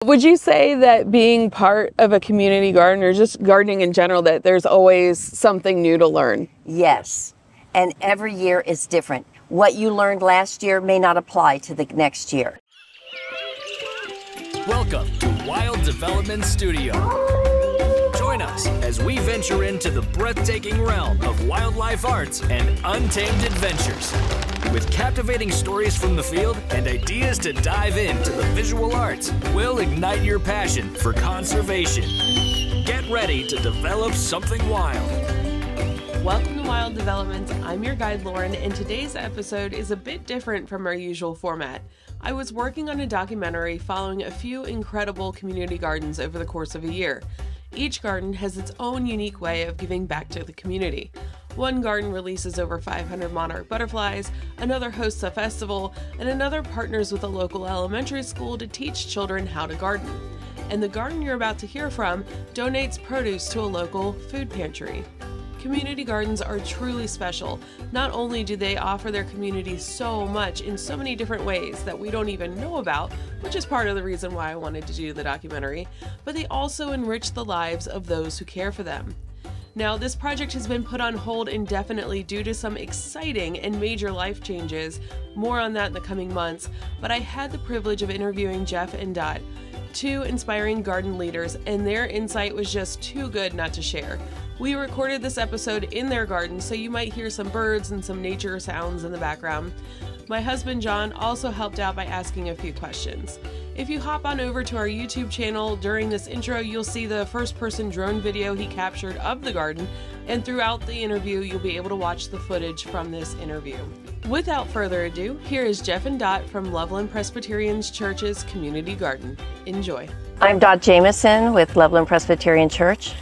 Would you say that being part of a community garden or just gardening in general, that there's always something new to learn? Yes, and every year is different. What you learned last year may not apply to the next year. Welcome to Wild Development Studio. Join us as we venture into the breathtaking realm of wildlife arts and untamed adventures. With captivating stories from the field and ideas to dive into the visual arts, we'll ignite your passion for conservation. Get ready to develop something wild. Welcome to Wild Development. I'm your guide, Lauren, and today's episode is a bit different from our usual format. I was working on a documentary following a few incredible community gardens over the course of a year. Each garden has its own unique way of giving back to the community. One garden releases over 500 monarch butterflies, another hosts a festival, and another partners with a local elementary school to teach children how to garden. And the garden you're about to hear from donates produce to a local food pantry. Community gardens are truly special. Not only do they offer their communities so much in so many different ways that we don't even know about, which is part of the reason why I wanted to do the documentary, but they also enrich the lives of those who care for them. Now, this project has been put on hold indefinitely due to some exciting and major life changes. More on that in the coming months, but I had the privilege of interviewing Jeff and Dot, two inspiring garden leaders, and their insight was just too good not to share. We recorded this episode in their garden, so you might hear some birds and some nature sounds in the background. My husband John also helped out by asking a few questions. If you hop on over to our YouTube channel during this intro, you'll see the first-person drone video he captured of the garden, and throughout the interview, you'll be able to watch the footage from this interview. Without further ado, here is Jeff and Dot from Loveland Presbyterian Church's Community Garden. Enjoy. I'm Dot Jameson with Loveland Presbyterian Church.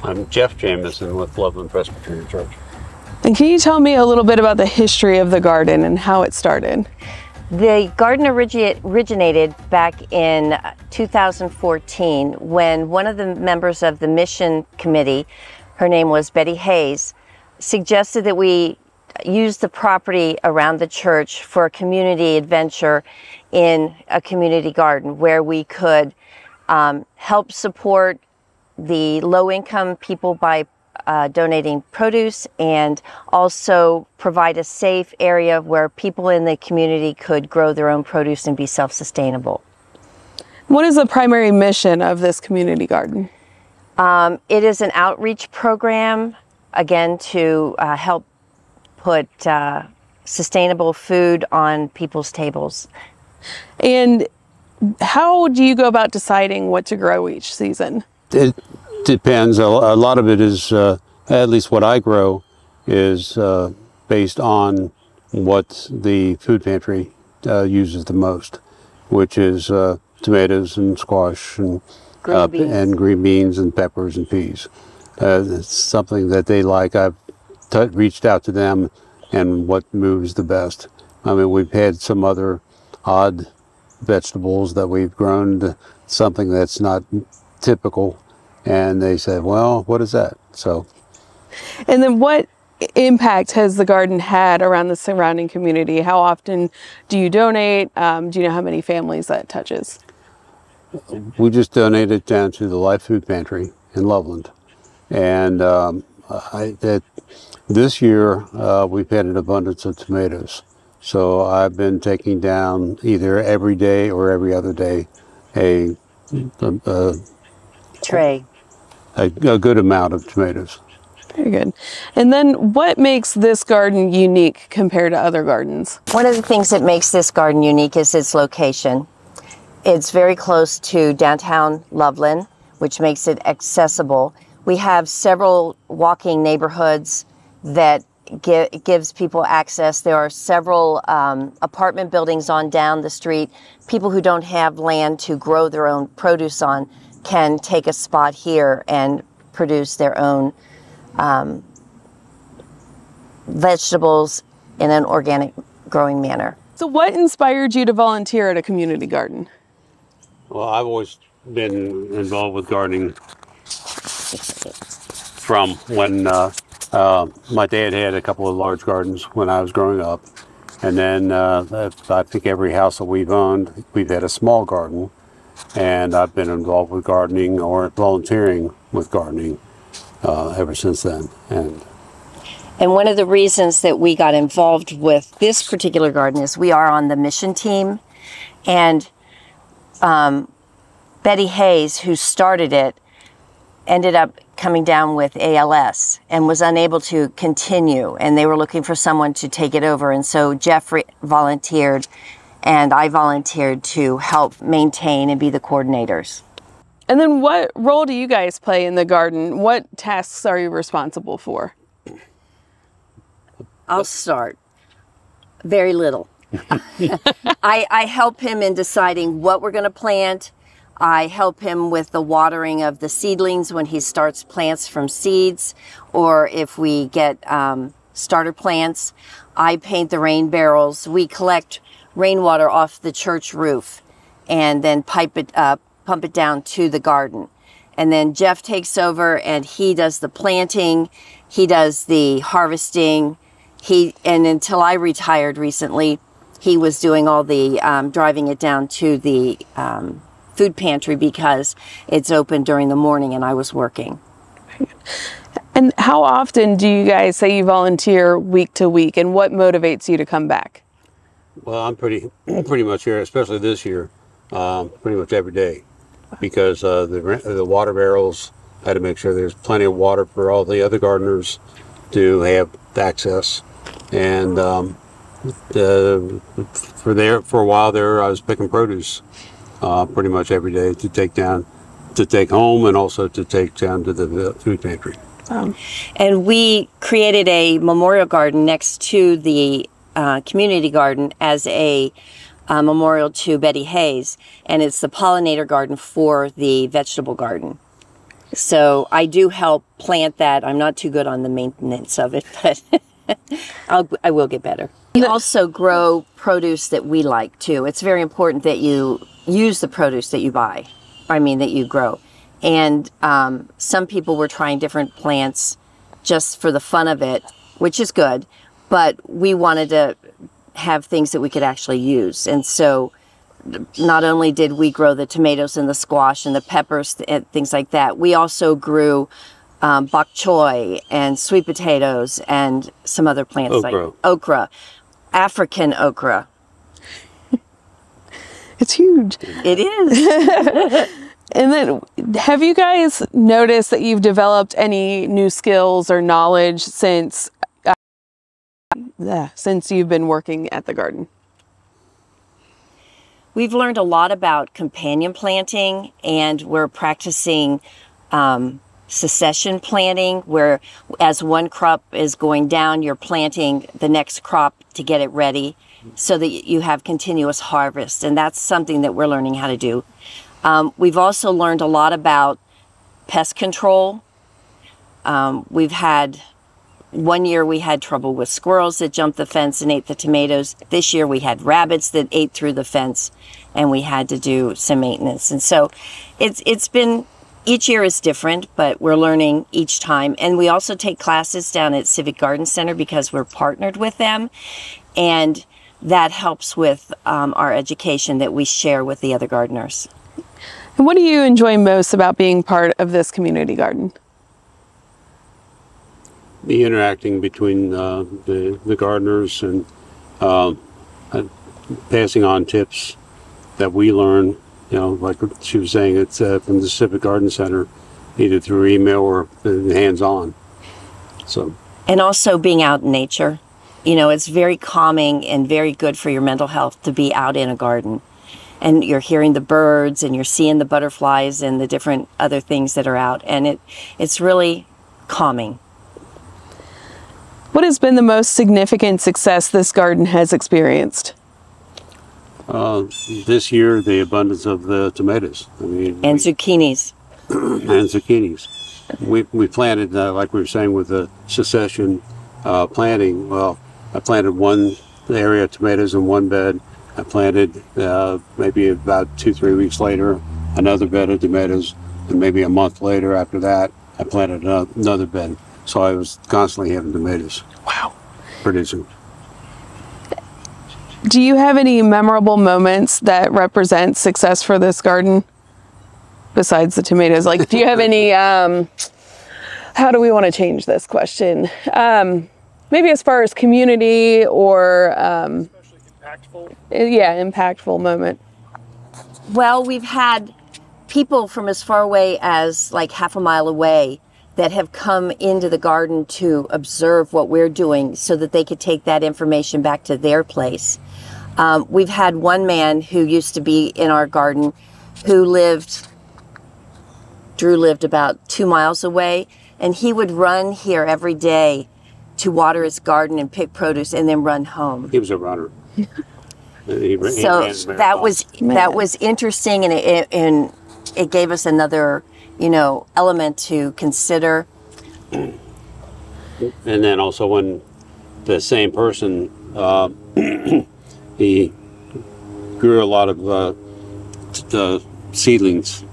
I'm Jeff Jameson with Loveland Presbyterian Church. And can you tell me a little bit about the history of the garden and how it started? The garden originated back in 2014 when one of the members of the mission committee, her name was Betty Hayes, suggested that we use the property around the church for a community adventure in a community garden where we could help support the low-income people by donating produce, and also provide a safe area where people in the community could grow their own produce and be self-sustainable. What is the primary mission of this community garden? It is an outreach program, again, to help put sustainable food on people's tables. And how do you go about deciding what to grow each season? It depends. A lot of it is, at least what I grow, is based on what the food pantry uses the most, which is tomatoes and squash and green beans and peppers and peas. It's something that they like. I've reached out to them and what moves the best. I mean, we've had some other odd vegetables that we've grown, something that's not typical, and they said, well, what is that? So, and then what impact has the garden had around the surrounding community? How often do you donate? Do you know how many families that touches? We just donated down to the Life Food Pantry in Loveland, and this year we've had an abundance of tomatoes, so I've been taking down either every day or every other day a tray. A good amount of tomatoes. Very good. And then what makes this garden unique compared to other gardens? One of the things that makes this garden unique is its location. It's very close to downtown Loveland, which makes it accessible. We have several walking neighborhoods that gives people access. There are several apartment buildings on down the street. People who don't have land to grow their own produce on can take a spot here and produce their own vegetables in an organic growing manner. So what inspired you to volunteer at a community garden? Well, I've always been involved with gardening from when my dad had a couple of large gardens when I was growing up. And then I think every house that we've owned, we've had a small garden. and I've been involved with gardening or volunteering with gardening ever since then. And one of the reasons that we got involved with this particular garden is we are on the mission team, and Betty Hayes, who started it, ended up coming down with ALS and was unable to continue, and they were looking for someone to take it over. And so Jeff volunteered, and I volunteered to help maintain and be the coordinators. And then what role do you guys play in the garden? What tasks are you responsible for? I'll start. Very little. I help him in deciding what we're going to plant. I help him with the watering of the seedlings when he starts plants from seeds, or if we get starter plants. I paint the rain barrels. We collect rainwater off the church roof and then pump it down to the garden. And then Jeff takes over and he does the planting, he does the harvesting. And until I retired recently, he was doing all the driving it down to the food pantry because it's open during the morning and I was working. And how often do you guys say you volunteer week to week, and what motivates you to come back? Well, I'm pretty much here, especially this year, pretty much every day, because the water barrels, I had to make sure there's plenty of water for all the other gardeners to have access. And for a while there, I was picking produce pretty much every day to take home, and also to take down to the food pantry. And we created a memorial garden next to the community garden as a memorial to Betty Hayes, and it's the pollinator garden for the vegetable garden. So I do help plant that. I'm not too good on the maintenance of it, but I will get better. We also grow produce that we like too. It's very important that you use the produce that you buy, that you grow. And some people were trying different plants just for the fun of it, which is good, but we wanted to have things that we could actually use. And so not only did we grow the tomatoes and the squash and the peppers and things like that, we also grew bok choy and sweet potatoes and some other plants like okra, African okra. It's huge. It is. And then, have you guys noticed that you've developed any new skills or knowledge since you've been working at the garden? We've learned a lot about companion planting, and we're practicing succession planting, where as one crop is going down, you're planting the next crop to get it ready so that you have continuous harvest. And that's something that we're learning how to do. We've also learned a lot about pest control. We've had, one year we had trouble with squirrels that jumped the fence and ate the tomatoes. This year we had rabbits that ate through the fence, and we had to do some maintenance. And so it's been, each year is different, but we're learning each time. And we also take classes down at Civic Garden Center because we're partnered with them. And that helps with our education that we share with the other gardeners. And what do you enjoy most about being part of this community garden? The interacting between the gardeners and passing on tips that we learn, like she was saying, it's from the Civic Garden Center, either through email or hands-on. So. And also being out in nature. It's very calming and very good for your mental health to be out in a garden. And you're hearing the birds and you're seeing the butterflies and the different other things that are out. And it's really calming. What has been the most significant success this garden has experienced? This year, the abundance of the tomatoes. And zucchinis. And zucchinis. We planted, like we were saying, with the succession planting. Well, I planted one area of tomatoes in one bed. I planted maybe about 2-3 weeks later another bed of tomatoes, and maybe a month later after that I planted another bed. So I was constantly having tomatoes. Wow. Producing. Do you have any memorable moments that represent success for this garden? besides the tomatoes? Like, do you have any, how do we want to change this question? Maybe as far as community or, Especially impactful. yeah, impactful moment. Well, we've had people from as far away as like half a mile away that have come into the garden to observe what we're doing so that they could take that information back to their place. We've had one man who used to be in our garden who Drew lived about 2 miles away, and he would run here every day to water his garden and pick produce and then run home. He was a runner. So that was interesting, and it gave us another, element to consider. And then also when the same person, he grew a lot of the seedlings,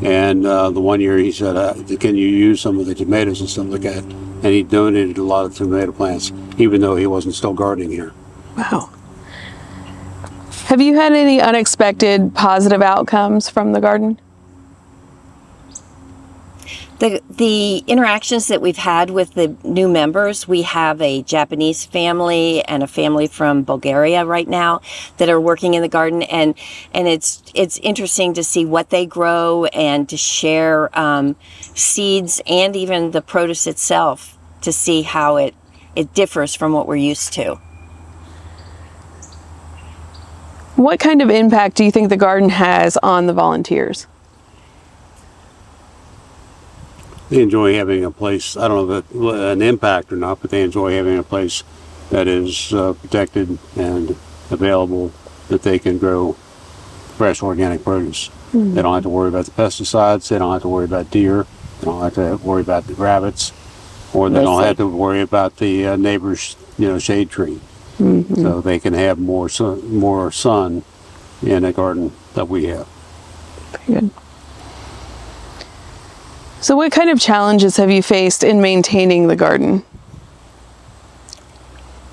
and the one year he said, "Can you use some of the tomatoes and stuff like that?" And he donated a lot of tomato plants, even though he wasn't still gardening here. Wow. Have you had any unexpected positive outcomes from the garden? The interactions that we've had with the new members, we have a Japanese family and a family from Bulgaria right now that are working in the garden, and it's interesting to see what they grow and to share seeds and even the produce itself to see how it differs from what we're used to. What kind of impact do you think the garden has on the volunteers? They enjoy having a place, I don't know if it's an impact or not, but they enjoy having a place that is protected and available, that they can grow fresh organic produce. Mm-hmm. They don't have to worry about the pesticides, they don't have to worry about deer, they don't have to worry about the rabbits, or they don't have to worry about the neighbor's shade tree. Mm-hmm. So they can have more sun in a garden that we have. Very good. So what kind of challenges have you faced in maintaining the garden?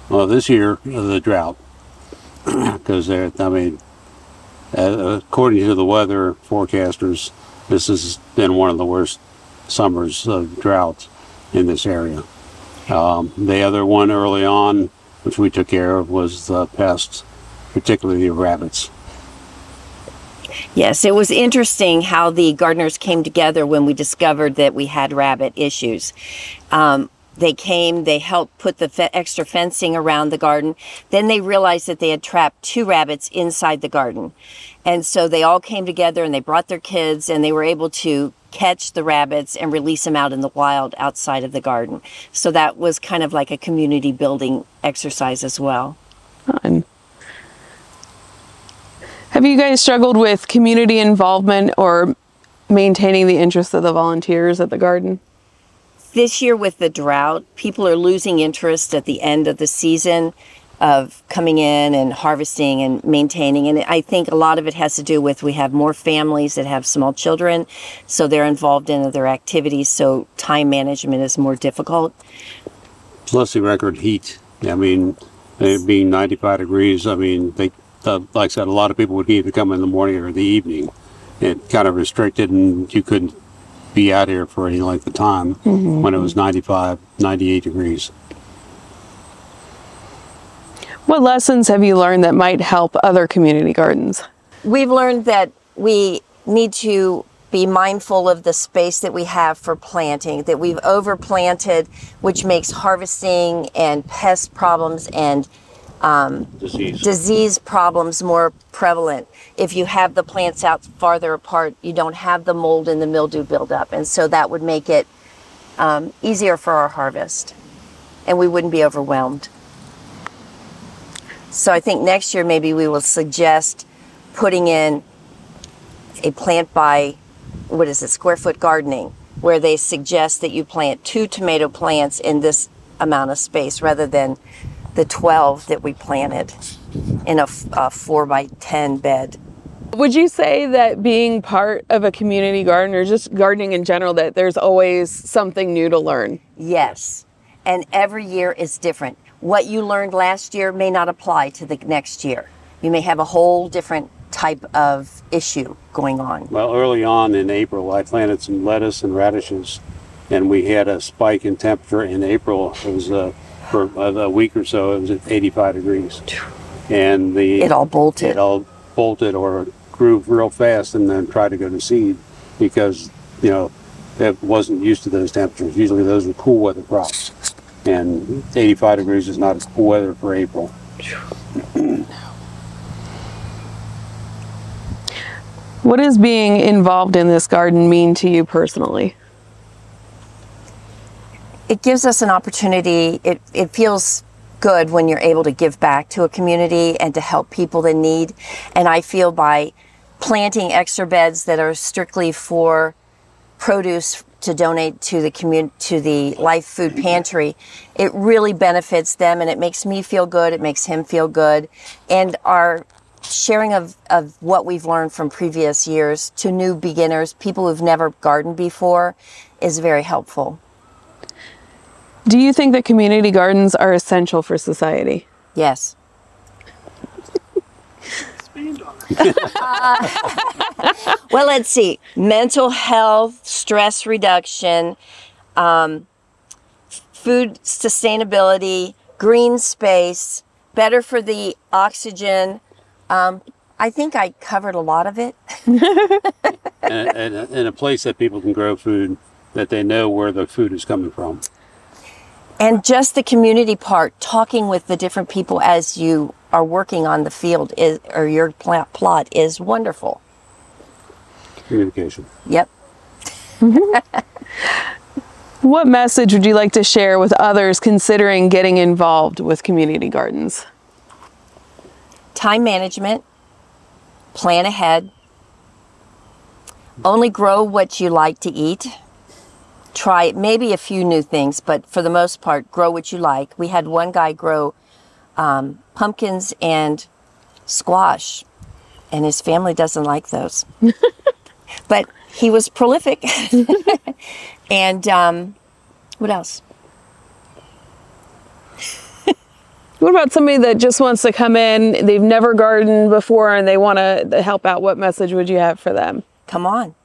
Well, this year, the drought, because according to the weather forecasters, this has been one of the worst summers of drought in this area. The other one early on, which we took care of, was the pests, particularly the rabbits. Yes, it was interesting how the gardeners came together when we discovered that we had rabbit issues. They came, they helped put the extra fencing around the garden. Then they realized that they had trapped 2 rabbits inside the garden. And so they all came together and they brought their kids, and they were able to catch the rabbits and release them out in the wild outside of the garden. So that was kind of like a community building exercise as well. Fun. Have you guys struggled with community involvement or maintaining the interest of the volunteers at the garden? This year with the drought, people are losing interest at the end of the season of coming in and harvesting and maintaining. And I think a lot of it has to do with we have more families that have small children, so they're involved in other activities, so time management is more difficult. Plus the record heat. I mean, it being 95 degrees, I mean, like I said, a lot of people would either come in the morning or the evening. It kind of restricted, and you couldn't be out here for any length of time when it was 95, 98 degrees. What lessons have you learned that might help other community gardens? We've learned that we need to be mindful of the space that we have for planting, that we've overplanted, which makes harvesting and pest problems and disease problems more prevalent. If you have the plants out farther apart, you don't have the mold and the mildew buildup, and so that would make it easier for our harvest, and we wouldn't be overwhelmed. So I think next year maybe we will suggest putting in a plant by, square foot gardening, where they suggest that you plant 2 tomato plants in this amount of space rather than the 12 that we planted in a 4 by 10 bed. Would you say that being part of a community garden, or just gardening in general, that there's always something new to learn? Yes, and every year is different. What you learned last year may not apply to the next year. You may have a whole different type of issue going on? Well, early on in April, I planted some lettuce and radishes, and we had a spike in temperature in April. It was for a week or so. It was at 85 degrees, and It all bolted. It all bolted or grew real fast, and then tried to go to seed because it wasn't used to those temperatures. Usually, those are cool weather crops, and 85 degrees is not cool weather for April. What does being involved in this garden mean to you personally? It gives us an opportunity. It feels good when you're able to give back to a community and to help people in need. And I feel by planting extra beds that are strictly for produce to donate to the Life Food Pantry, it really benefits them, and it makes me feel good. It makes him feel good. And our sharing of what we've learned from previous years to new beginners, people who've never gardened before, is very helpful. Do you think that community gardens are essential for society? Yes. Well, let's see. Mental health, stress reduction, food sustainability, green space, better for the oxygen. I think I covered a lot of it. and a place that people can grow food, that they know where the food is coming from. And just the community part, talking with the different people as you are working on the field or your plot is wonderful. Communication. Yep. What message would you like to share with others considering getting involved with community gardens? Time management, plan ahead, only grow what you like to eat. Try maybe a few new things, but for the most part, grow what you like. We had one guy grow pumpkins and squash, and his family doesn't like those. But he was prolific. And what else? What about somebody that just wants to come in, they've never gardened before, and they want to help out? What message would you have for them? Come on.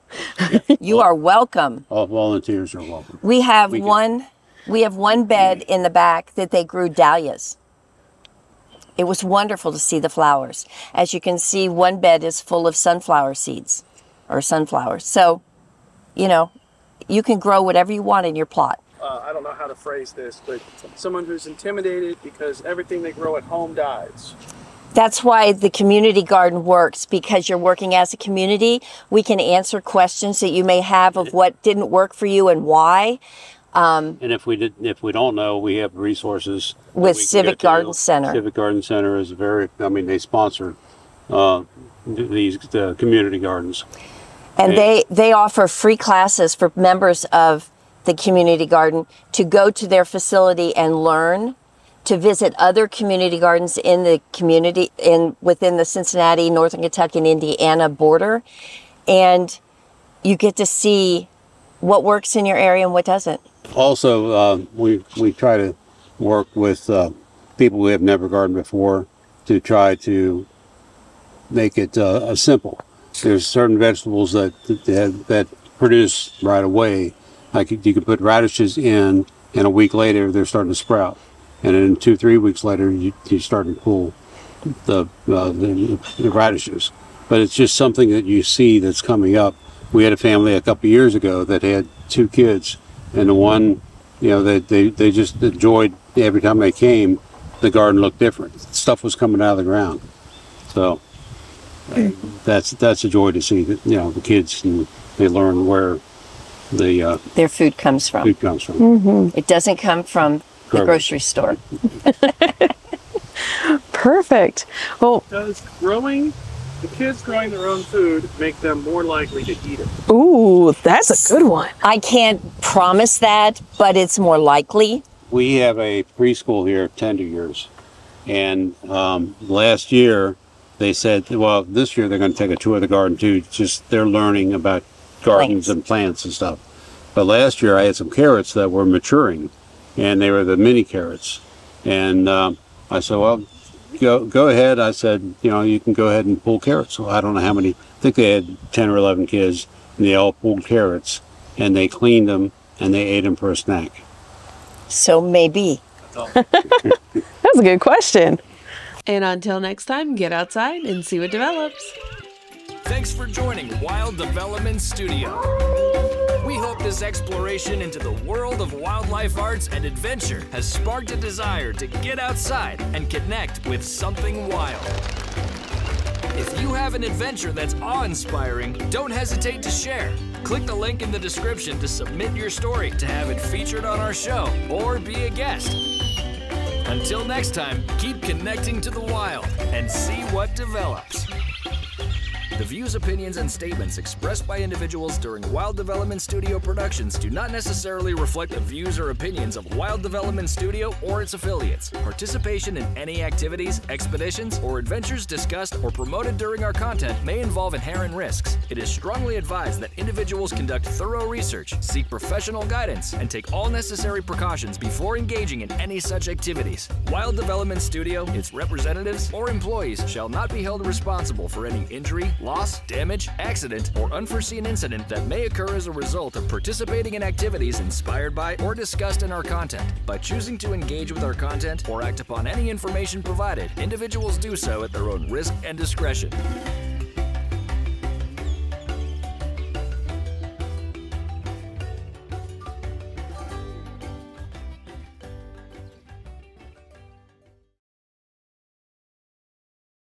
You are welcome. All volunteers are welcome. We have one bed in the back that they grew dahlias. It was wonderful to see the flowers. As you can see, one bed is full of sunflower seeds or sunflowers. So, you can grow whatever you want in your plot. I don't know how to phrase this, but someone who's intimidated because everything they grow at home dies. That's why the community garden works, because you're working as a community. We can answer questions that you may have of what didn't work for you and why. And if we don't know, we have resources with Civic Garden Center. Civic Garden Center is they sponsor these community gardens. And they offer free classes for members of the community garden to go to their facility and learn, to visit other community gardens in the community within the Cincinnati, Northern Kentucky, and Indiana border. And you get to see what works in your area and what doesn't. Also, we try to work with people who have never gardened before to try to make it simple. There's certain vegetables that produce right away. Like you can put radishes in, and a week later they're starting to sprout. And then 2-3 weeks later, you start to pull the radishes. But it's just something that you see that's coming up. We had a family a couple of years ago that had 2 kids, and the one, they just enjoyed every time they came. The garden looked different. Stuff was coming out of the ground. So that's a joy to see that the kids, and they learn where their food comes from. Mm-hmm. It doesn't come from the grocery store. Perfect. Well, Does the kids growing their own food make them more likely to eat it? ooh, that's a good one. I can't promise that, but it's more likely. We have a preschool here, Tender Years, and last year they said, well, this year they're going to take a tour of the garden too. Just they're learning about gardens and plants and stuff. But last year I had some carrots that were maturing, and they were the mini carrots. And I said, well, go ahead. I said, you can go ahead and pull carrots. So I don't know how many. I think they had 10 or 11 kids, and they all pulled carrots, and they cleaned them, and they ate them for a snack. So maybe. That's a good question. And until next time, get outside and see what develops. Thanks for joining Wild Development Studio. We hope this exploration into the world of wildlife arts and adventure has sparked a desire to get outside and connect with something wild. If you have an adventure that's awe-inspiring, don't hesitate to share. Click the link in the description to submit your story to have it featured on our show or be a guest. Until next time, keep connecting to the wild and see what develops. The views, opinions, and statements expressed by individuals during Wild Development Studio productions do not necessarily reflect the views or opinions of Wild Development Studio or its affiliates. Participation in any activities, expeditions, or adventures discussed or promoted during our content may involve inherent risks. It is strongly advised that individuals conduct thorough research, seek professional guidance, and take all necessary precautions before engaging in any such activities. Wild Development Studio, its representatives, or employees shall not be held responsible for any injury, loss, damage, accident, or unforeseen incident that may occur as a result of participating in activities inspired by or discussed in our content. By choosing to engage with our content or act upon any information provided, individuals do so at their own risk and discretion.